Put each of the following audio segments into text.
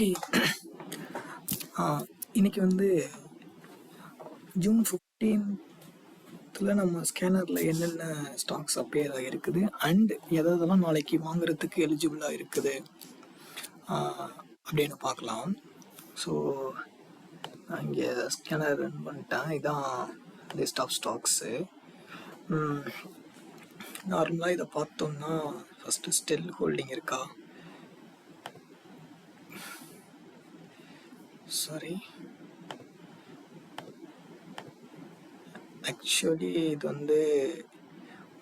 Okay. இன்னைக்கு வந்து June 15th நம்ம ஸ்கேனரில் என்னென்ன ஸ்டாக்ஸ் அப்பியர் ஆகிருக்குது அண்ட் எதெல்லாம் நாளைக்கு வாங்குறதுக்கு எலிஜிபிளாக இருக்குது அப்படின்னு பார்க்கலாம். ஸோ நான் இங்கே ஸ்கேனர் ரன் பண்ணிட்டேன். இதான் லிஸ்ட் ஆஃப் ஸ்டாக்ஸு. நார்மலாக இதை பார்த்தோம்னா ஃபஸ்ட்டு ஸ்டில் ஹோல்டிங் இருக்கா, சாரி ஆக்சுவலி இது வந்து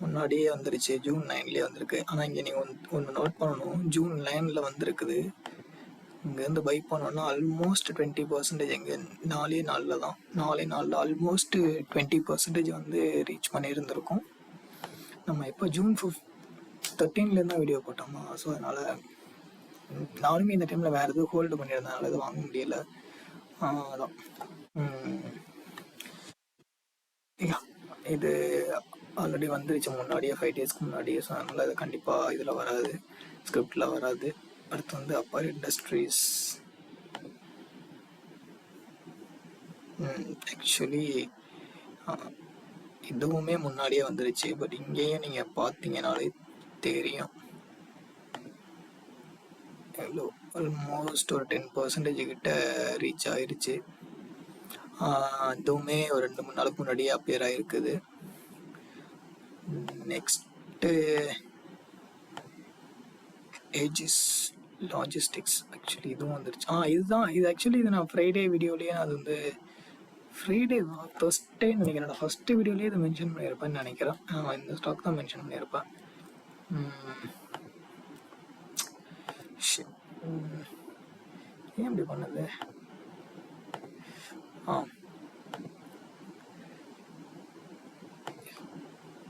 முன்னாடியே வந்துருச்சு, ஜூன் 9லேயே வந்திருக்கு. ஆனால் இங்கே நீங்கள் ஒன்று நோட் பண்ணணும், ஜூன் 9ல் வந்திருக்குது. இங்கேருந்து பை பண்ணோன்னா ஆல்மோஸ்ட் 20% எங்கே நாலே நாளில் ஆல்மோஸ்ட் 20% வந்து ரீச் பண்ணியிருந்திருக்கும். நம்ம இப்போ ஜூன் 13லேருந்து தான் வீடியோ போட்டோமா, ஸோ அதனால் நானுமே இந்த டைமில் வேறு எதுவும் ஹோல்டு பண்ணியிருந்தனால எதுவும் வாங்க முடியல. அதான் இது ஆல்ரெடி வந்துருச்சு முன்னாடியே, 5 டேஸ்க்கு முன்னாடியே. ஸோ அதனால் இது கண்டிப்பாக இதில் வராது, ஸ்கிரிப்டில் வராது. அடுத்து வந்து அப்பர் இண்டஸ்ட்ரீஸ். ஆக்சுவலி இதுவுமே முன்னாடியே வந்துருச்சு, பட் இங்கேயும் நீங்கள் பார்த்தீங்கன்னாலே தெரியும் எவ்வளோ, ஆல்மோஸ்ட் ஒரு 10% கிட்ட ரீச் ஆயிடுச்சு. இதுவுமே ஒரு 2-3 நாளுக்கு முன்னாடியே அப்பியர் ஆகிருக்குது. Next age is logistics. ஆக்சுவலி இதுவும் வந்துருச்சு. இது ஆக்சுவலி இது நான் ஃப்ரைடே வீடியோலேயே, அது வந்து ஃப்ரைடே ஃபர்ஸ்டேன்னு நினைக்கிறேன், ஃபஸ்ட்டு வீடியோலேயே இதை மென்ஷன் பண்ணியிருப்பேன்னு நினைக்கிறேன். இந்த ஸ்டாக் தான் மென்ஷன் பண்ணியிருப்பேன். ஏன் இப்படி பண்ணது?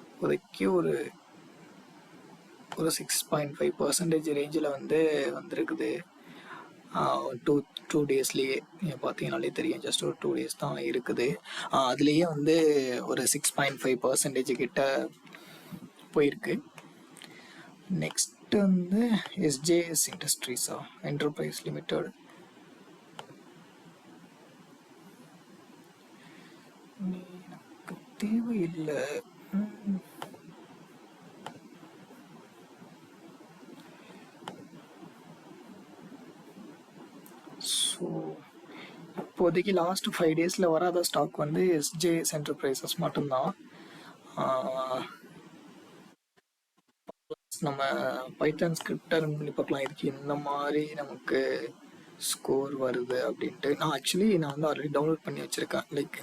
இப்போதைக்கு ஒரு 6.5% ரேஞ்சில் வந்து வந்திருக்குது. டூ டேஸ்லேயே நீங்கள் பார்த்தீங்கன்னாலே தெரியும், ஜஸ்ட் ஒரு 2 டேஸ் தான் இருக்குது. அதுலேயே வந்து ஒரு 6.5% கிட்ட போயிருக்கு. நெக்ஸ்ட் வந்து எஸ்ஜேஎஸ் இண்டஸ்ட்ரீஸா, என்டர்பிரைஸ் லிமிடெட். எனக்கு தேவையில்லை. ஸோ இப்போதைக்கு லாஸ்ட் 5 டேஸில் வராத ஸ்டாக் வந்து எஸ்ஜேஎஸ் என்டர்பிரைசஸ் மட்டும்தான். நம்ம பைத்தான் ஸ்கிரிப்டை ரன் பண்ணி பார்க்கலாம், இதுக்கு இந்த மாதிரி நமக்கு ஸ்கோர் வருது அப்படின்ட்டு. நான் வந்து ஆல்ரெடி டவுன்லோட் பண்ணி வச்சுருக்கேன். லைக்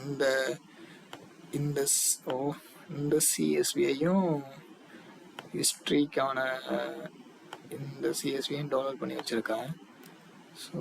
இந்த சிஎஸ்வியையும் ஹிஸ்ட்ரிக்கான இந்த சிஎஸ்வியையும் டவுன்லோட் பண்ணி வச்சுருக்கேன். ஸோ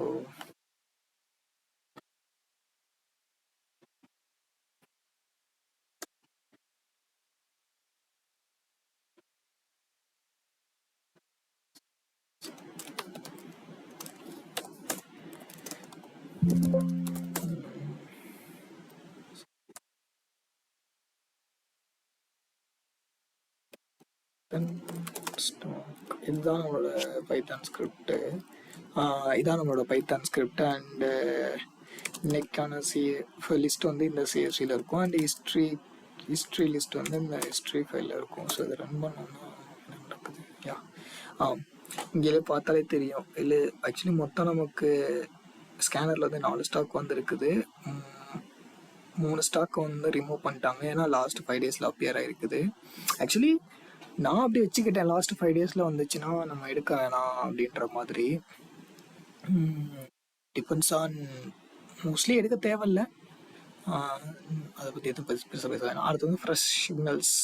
இதுதான் நம்மளோட பைத்தான் ஸ்கிரிப்டு. அண்டு இன்னைக்கான லிஸ்ட் வந்து இந்த சிஎஸ்சியில் இருக்கும். அண்ட் ஹிஸ்ட்ரி லிஸ்ட் வந்து இந்த ஹிஸ்ட்ரி ஃபைலில் இருக்கும். ஸோ இதை ரன் பண்ணோம்னா என்ன நடக்குது? இங்கே பார்த்தாலே தெரியும். இல்லை ஆக்சுவலி மொத்தம் நமக்கு ஸ்கேனரில் வந்து 4 ஸ்டாக் வந்து இருக்குது. 3 ஸ்டாக் வந்து ரிமூவ் பண்ணிட்டாங்க, ஏன்னா லாஸ்ட் 5 டேஸில் அப்பியர் ஆகிருக்குது. ஆக்சுவலி நான் அப்படி வச்சுக்கிட்டேன், லாஸ்ட் 5 டேஸில் வந்துச்சுன்னா நம்ம எடுக்க வேணாம் அப்படின்ற மாதிரி. டிபெண்ட்ஸ் ஆன், மோஸ்ட்லி எடுக்க தேவையில்லை, அதை பற்றி எதுவும் பெருசாக பேச வேணாம். அடுத்து வந்து ஃப்ரெஷ்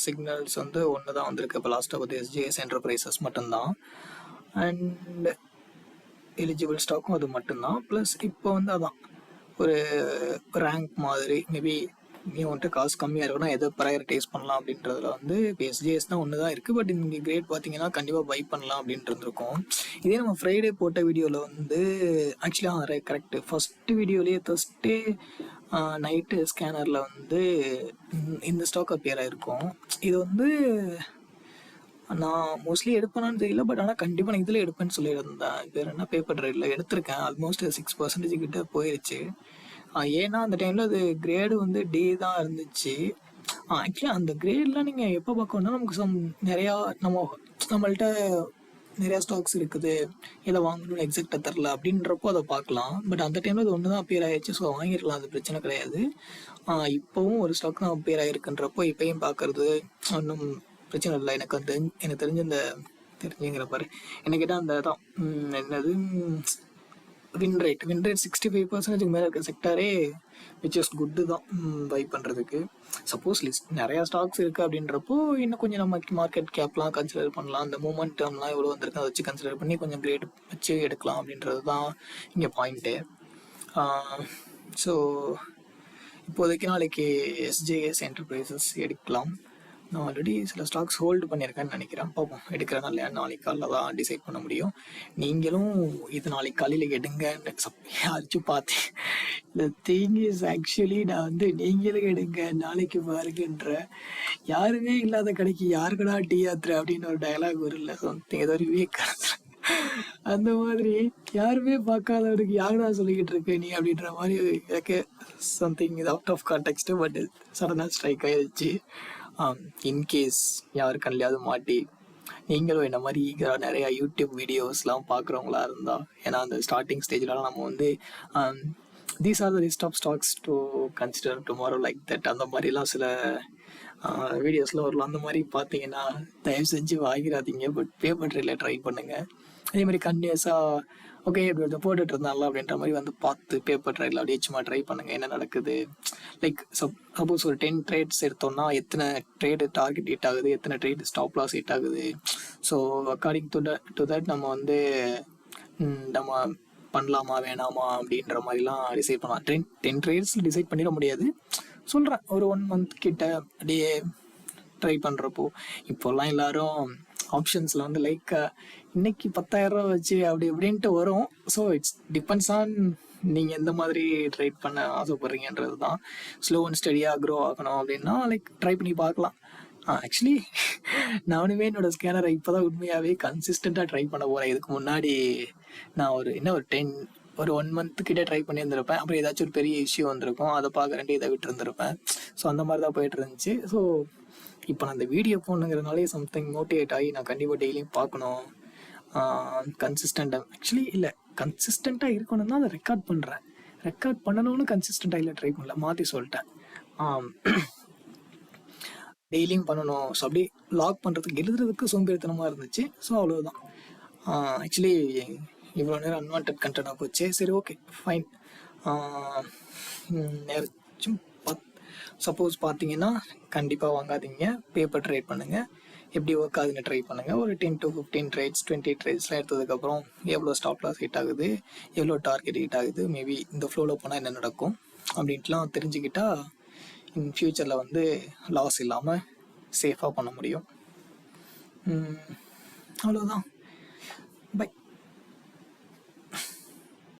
சிக்னல்ஸ் வந்து ஒன்று தான் வந்திருக்கு. இப்போ லாஸ்ட்டாக பார்த்து எஸ்ஜேஎஸ் என்டர்பிரைசஸ் மட்டும்தான். அண்ட் எலிஜிபிள் ஸ்டாக்கும் அது மட்டும்தான். ப்ளஸ் இப்போ வந்து அதான் ஒரு ரேங்க் மாதிரி, மேபி நீ வந்துட்டு காசு கம்மியாக இருக்குன்னா எதை ப்ரையாரிட்டைஸ் பண்ணலாம் அப்படின்றதுல வந்து இப்போ எஸ்ஜிஎஸ் தான் ஒன்று தான் இருக்குது. பட் இங்கே கிரேட் பார்த்தீங்கன்னா கண்டிப்பாக பை பண்ணலாம் அப்படின்ட்டு இருந்திருக்கோம். இதே நம்ம ஃப்ரைடே போட்ட வீடியோவில் வந்து ஆக்சுவலி கரெக்டு, ஃபஸ்ட்டு வீடியோலேயே தேர்ஸ்டே நைட்டு ஸ்கேனரில் வந்து இந்த ஸ்டாக் அப்பியர் ஆகிருக்கும். இது வந்து நான் மோஸ்ட்லி எடுப்பேனான்னு தெரியல, பட் ஆனால் கண்டிப்பாக நான் இதில் எடுப்பேன்னு சொல்லியிருந்தேன். பேர் என்ன, பேப்பர் ட்ரைவில் எடுத்திருக்கேன். ஆல்மோஸ்ட் 6% கிட்ட போயிடுச்சு. ஏன்னா அந்த டைமில் அது கிரேடு வந்து D தான் இருந்துச்சு. ஆக்சுவலி அந்த கிரேட்லாம் நீங்கள் எப்போ பார்க்கணுன்னா நமக்கு நிறையா நம்மள்கிட்ட நிறையா ஸ்டாக்ஸ் இருக்குது, இதை வாங்கணும்னு எக்ஸாக்டாக தெரில அப்படின்றப்போ அதை பார்க்கலாம். பட் அந்த டைமில் அது ஒன்று தான் அப்பியர் ஆயிடுச்சு, ஸோ வாங்கிருக்கலாம், அது பிரச்சனை கிடையாது. இப்போவும் ஒரு ஸ்டாக் தான் அப்பியர் ஆகிருக்குன்றப்போ இப்போயும் பார்க்குறது ஒன்றும் பிரச்சனை இல்லை. எனக்கு தெரிஞ்ச இந்த தெரிஞ்சுங்கிற பாரு, என்ன கேட்டால் அந்த தான் என்னது வின் ரேட் 65% மேலே இருக்க செக்டாரே விச் இஸ் குட்டு தான் பை பண்ணுறதுக்கு. சப்போஸ் லிஸ்ட் நிறையா ஸ்டாக்ஸ் இருக்குது அப்படின்றப்போ இன்னும் கொஞ்சம் நம்ம மார்க்கெட் கேப்லாம் கன்சிடர் பண்ணலாம். அந்த மூமெண்ட்லாம் எவ்வளோ வந்திருக்கு அதை வச்சு கன்சிடர் பண்ணி கொஞ்சம் கிரேட் வச்சு எடுக்கலாம் அப்படின்றது தான் இங்கே பாயிண்ட்டு. ஸோ இப்போதைக்கு நாளைக்கு SJS என்டர்பிரைசஸ் எடுக்கலாம். நான் ஆல்ரெடி சில ஸ்டாக்ஸ் ஹோல்டு பண்ணியிருக்கேன்னு நினைக்கிறேன். பார்ப்போம் எடுக்கிறேன்னா இல்லையா, நாளைக்கு காலையில் தான் டிசைட் பண்ண முடியும். நீங்களும் இது நாளைக்கு காலையில் எடுங்கன்னு யாராச்சும் பார்த்தேன். இந்த திங் இஸ் ஆக்சுவலி நான் வந்து நீங்களும் எடுங்க நாளைக்கு பாருங்கன்ற, யாருமே இல்லாத கடைக்கு யாருக்கடா டீ ஆத்துற அப்படின்னு ஒரு டயலாக் வரும்ல, சம்திங் ஏதோ ஒரு வீக் அந்த மாதிரி யாருமே பார்க்காதவருக்கு யாருடா சொல்லிக்கிட்டு இருக்க நீ அப்படின்ற மாதிரி எனக்கு சம்திங் இது அவுட் ஆஃப் கான்டெக்ஸ்ட்டு, பட் சடனாக ஸ்ட்ரைக் ஆயிடுச்சு. இன்கேஸ் யாரு கண்ணிலையாவது மாட்டி நீங்களும் என்ன மாதிரி ஈகராக நிறையா யூடியூப் வீடியோஸ்லாம் பார்க்குறவங்களா இருந்தால், ஏன்னா அந்த ஸ்டார்டிங் ஸ்டேஜ்லாம் நம்ம வந்து these are the list of stocks to consider tomorrow like that அந்த மாதிரிலாம் சில வீடியோஸில் வரலாம். அந்த மாதிரி பார்த்தீங்கன்னா தயவு செஞ்சு வாங்கிடாதீங்க, பட் பேப்பர் ட்ரையில் ட்ரை பண்ணுங்கள். அதே மாதிரி கண்டினியூஸாக ஓகே இப்படி போட்டுட்டு இருந்தால அப்படின்ற மாதிரி வந்து பார்த்து பேப்பர் ட்ரையில் அப்படியே சும்மா ட்ரை பண்ணுங்கள் என்ன நடக்குது. லைக் சப்போஸ் ஒரு 10 ட்ரேட்ஸ் எடுத்தோம்னா எத்தனை ட்ரேடு டார்கெட் ஹிட் ஆகுது, எத்தனை ட்ரேட் ஸ்டாப் லாஸ் ஹிட் ஆகுது. ஸோ அக்கார்டிங் டு தட் நம்ம வந்து நம்ம பண்ணலாமா வேணாமா அப்படின்ற மாதிரிலாம் டிசைட் பண்ணலாம். 10 ட்ரேட்ஸில் டிசைட் பண்ணிட முடியாது, சொல்கிறேன். ஒரு 1 மந்த் கிட்ட அப்படியே ட்ரை பண்ணுறப்போ இப்போல்லாம் எல்லாரும் ஆப்ஷன்ஸில் வந்து லைக் இன்னைக்கு 10,000 ரூபா வச்சு அப்படி இப்படின்ட்டு வரும். ஸோ இட்ஸ் டிபெண்ட்ஸ் ஆன் நீங்கள் எந்த மாதிரி ட்ரேட் பண்ண ஆசைப்படுறீங்கன்றது தான். ஸ்லோ அண்ட் ஸ்டடியாக க்ரோ ஆகணும் அப்படின்னா லைக் ட்ரை பண்ணி பார்க்கலாம். ஆக்சுவலி நானுமே என்னோட ஸ்கேனரை இப்போ தான் உண்மையாகவே கன்சிஸ்டண்ட்டாக ட்ரை பண்ண போகிறேன். இதுக்கு முன்னாடி நான் ஒரு 1 மந்த் கிட்டே ட்ரை பண்ணியிருந்திருப்பேன். அப்புறம் ஏதாச்சும் ஒரு பெரிய இஷ்யூ வந்திருக்கும், அதை பார்க்குறேன்ட்டு இதை விட்டுருந்துருப்பேன். ஸோ அந்த மாதிரி தான் போயிட்டு இருந்துச்சு. ஸோ இப்போ நான் இந்த வீடியோ போடணுங்கிறதுனாலே சம்திங் மோட்டிவேட் ஆகி நான் கண்டிப்பாக டெய்லியும் பார்க்கணும், கன்சிஸ்டண்ட்டாக ஆக்சுவலி இல்லை கன்சிஸ்டண்ட்டாக இருக்கணும்னா அதை ரெக்கார்ட் பண்ணணும்னு கன்சிஸ்டண்ட்டாக இல்லை ட்ரை பண்ணல, மாற்றி சொல்லிட்டேன். டெய்லியும் பண்ணணும். ஸோ அப்படியே லாக் பண்ணுறதுக்கு எழுதுறதுக்கு சோம்பேறித்தனமாக இருந்துச்சு. ஸோ அவ்வளோதான். ஆக்சுவலி இவ்வளோ நேரம் அன்வான்ட் கண்டென்ட்டாக போச்சு. சரி ஓகே ஃபைன். நேரம் சப்போஸ் பார்த்தீங்கன்னா கண்டிப்பாக வாங்காதீங்க, பேப்பர் ட்ரேட் பண்ணுங்கள். எப்படி ஒர்க் ஆகுதுன்னு ட்ரை பண்ணுங்கள். ஒரு 10 to 15 ட்ரேட்ஸ் 20 ட்ரேட்ஸ்லாம் எடுத்ததுக்கப்புறம் எவ்வளோ ஸ்டாப் லாஸ் ஹிட் ஆகுது, எவ்வளோ டார்கெட் ஹிட் ஆகுது, மேபி இந்த ஃப்ளோவில் போனால் என்ன நடக்கும் அப்படின்ட்டுலாம் தெரிஞ்சுக்கிட்டா இன் ஃப்யூச்சரில் வந்து லாஸ் இல்லாமல் சேஃபாக பண்ண முடியும். அவ்வளோதான். பை.